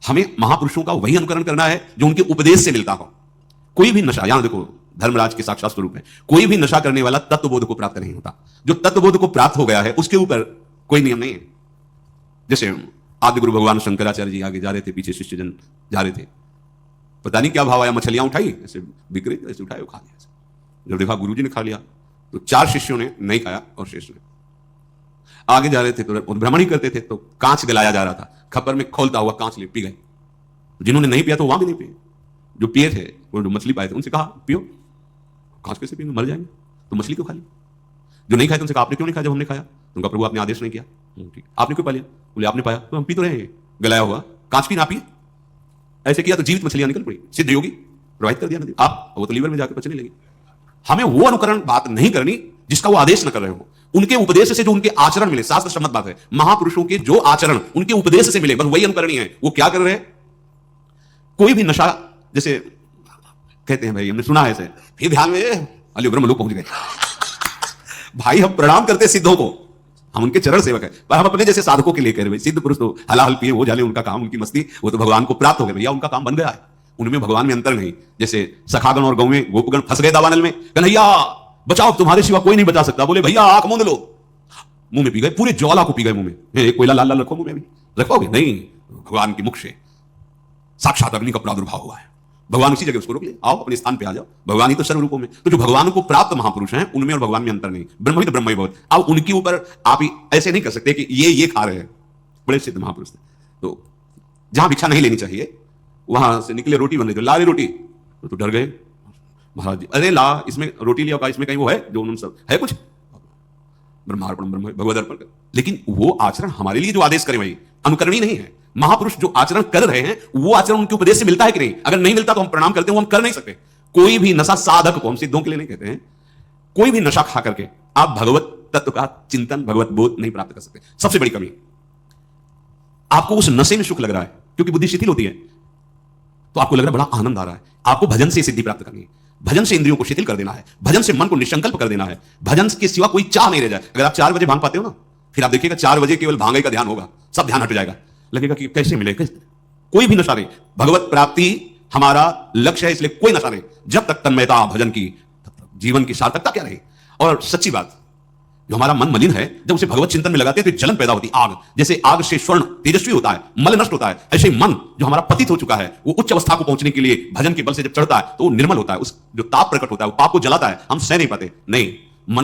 हमें महापुरुषों का वही अनुकरण करना है जो उनके उपदेश से मिलता हो। कोई भी नशा, यहां देखो धर्मराज के साक्षात स्वरूप है, कोई भी नशा करने वाला तत्वबोध को प्राप्त नहीं होता। जो तत्वबोध को प्राप्त हो गया है उसके ऊपर कोई नियम नहीं है। जैसे आदि गुरु भगवान शंकराचार्य जी आगे जा रहे थे, पीछे शिष्यजन जा रहे थे, पता नहीं क्या भाव आया, मछलियां उठाई, ऐसे बिक रही, ऐसे उठाए खा लिया। जब देखा गुरुजी ने खा लिया तो 4 शिष्यों ने नहीं खाया और शेष ने। आगे जा रहे थे तो भ्रमण ही करते थे, तो कांच गलाया जा रहा था, खपर में खोलता हुआ कांच ले पी गए। जिन्होंने नहीं पिया तो वहां भी नहीं पिए, जो पिए थे वो जो मछली पाए थे उनसे कहा पियो, कांच कैसे पिएंगे, मर जाएंगे, तो मछली क्यों खा ली। जो नहीं खाए तो उनसे कहा आपने क्यों नहीं खाया, जब हमने खाया तो उनका प्रभु आपने आदेश नहीं किया। ठीक, आपने क्यों पा लिया, बोले आपने पाया, तो हम पी तो रहे हैं गलाया हुआ कांच की, ना पिए। ऐसे किया तो जीवित मछलियां निकल पड़ी, सिद्ध योगी प्रवाहित कर दिया नदी, आप वो तो लीवर में जाकर पचने लगी। हमें वो अनुकरण बात नहीं करनी जिसका वो आदेश न कर रहे हो, उनके उपदेश से जो उनके आचरण मिले, शास्त्र सम्मत बात है। महापुरुषों के जो आचरण उनके उपदेश से मिले, बस वही अनुकरणी है। वो क्या कर रहे हैं, कोई भी नशा, जैसे कहते हैं भाई हमने सुना है ऐसे, फिर ध्यान में अली ब्रह्मलोक पहुंच गए। भाई हम प्रणाम करते सिद्धों को, हम उनके चरण सेवक है, पर हम अपने जैसे साधकों के लिए कह रहे हैं सिद्ध पुरुष तो हलाहल पिए, वो जाने उनका काम, उनकी मस्ती, वो तो भगवान को प्राप्त हो गए भैया, उनका काम बन गया है, उनमें भगवान में अंतर नहीं। जैसे सखागण और गौ में गोपगण फंस गए दावानल में, कन्हैया बचाओ तुम्हारे सिवा कोई नहीं बचा सकता, बोले भैया आंख मूंद लो, मुंह में पी गए, पूरे ज्वाला को पी गए मुंह में। एक कोयला लाल लाल रखो मुंह में, भी रखोगे नहीं, भगवान के मुख से साक्षात अग्नि का प्रादुर्भाव हुआ है, भगवान उसी जगह उसको रोक ले, आओ अपने स्थान पे आ जाओ, भगवान ही तो सर्व रूपों में। तो जो भगवान को प्राप्त महापुरुष हैं उनमें और भगवान में अंतर नहीं, ब्रह्म ही तो ब्रह्म ही बहुत। अब उनके ऊपर आप ही ऐसे नहीं कर सकते कि ये खा रहे हैं, बड़े सिद्ध महापुरुष थे। तो जहां भिक्षा नहीं लेनी चाहिए वहां से निकले, रोटी बन रही थी, ला रही रोटी, तो डर गए महाराज जी, अरे ला इसमें रोटी लिया, इसमें कहीं वो है जो उन्होंने सब है कुछ, ब्रह्मार्पण ब्रह्म भगवद अर्पण कर। लेकिन वो आचरण हमारे लिए जो आदेश करे वही अनुकरणीय नहीं है। महापुरुष जो आचरण कर रहे हैं वो आचरण उनके उपदेश से मिलता है कि नहीं, अगर नहीं मिलता तो हम प्रणाम करते हैं, वो हम कर नहीं सकते। कोई भी नशा साधक को, हम सिद्धों के लिए नहीं कहते हैं, कोई भी नशा खा करके आप भगवत तत्व का चिंतन, भगवत बोध नहीं प्राप्त कर सकते। सबसे बड़ी कमी, आपको उस नशे में सुख लग रहा है क्योंकि बुद्धि शिथिल होती है, तो आपको लग रहा है बड़ा आनंद आ रहा है, आपको भजन से सिद्धि प्राप्त करनी है, भजन से इंद्रियों को शिथिल कर देना है, भजन से मन को निसंकल्प कर देना है, भजन के सिवा कोई चाह नहीं रह जाए। अगर आप 4 बजे भांग पाते हो ना, फिर आप देखिएगा 4 बजे केवल भांगे का ध्यान होगा, सब ध्यान हट जाएगा, लगेगा कि कैसे मिले, कैसे। कोई भी नशा नहीं, भगवत प्राप्ति हमारा लक्ष्य है, इसलिए कोई नशा नहीं। जब तक तन्मयता भजन की, तब तक जीवन की सार्थकता क्या रही। और सच्ची बात, जो हमारा मन मलिन है, जब उसे भगवत चिंतन में लगाते हैं तो जलन पैदा होती, आग, जैसे आग से स्वर्ण तेजस्वी होता है, मल नष्ट होता है, ऐसे ही मन जो हमारा पतित हो चुका है, वो उच्च अवस्था को पहुंचने के लिए भजन के बल से जब चढ़ता है तो वो निर्मल होता है, उस जो ताप प्रकट होता है वो पाप को जलाता है, हम सह नहीं पाते। नहीं, मना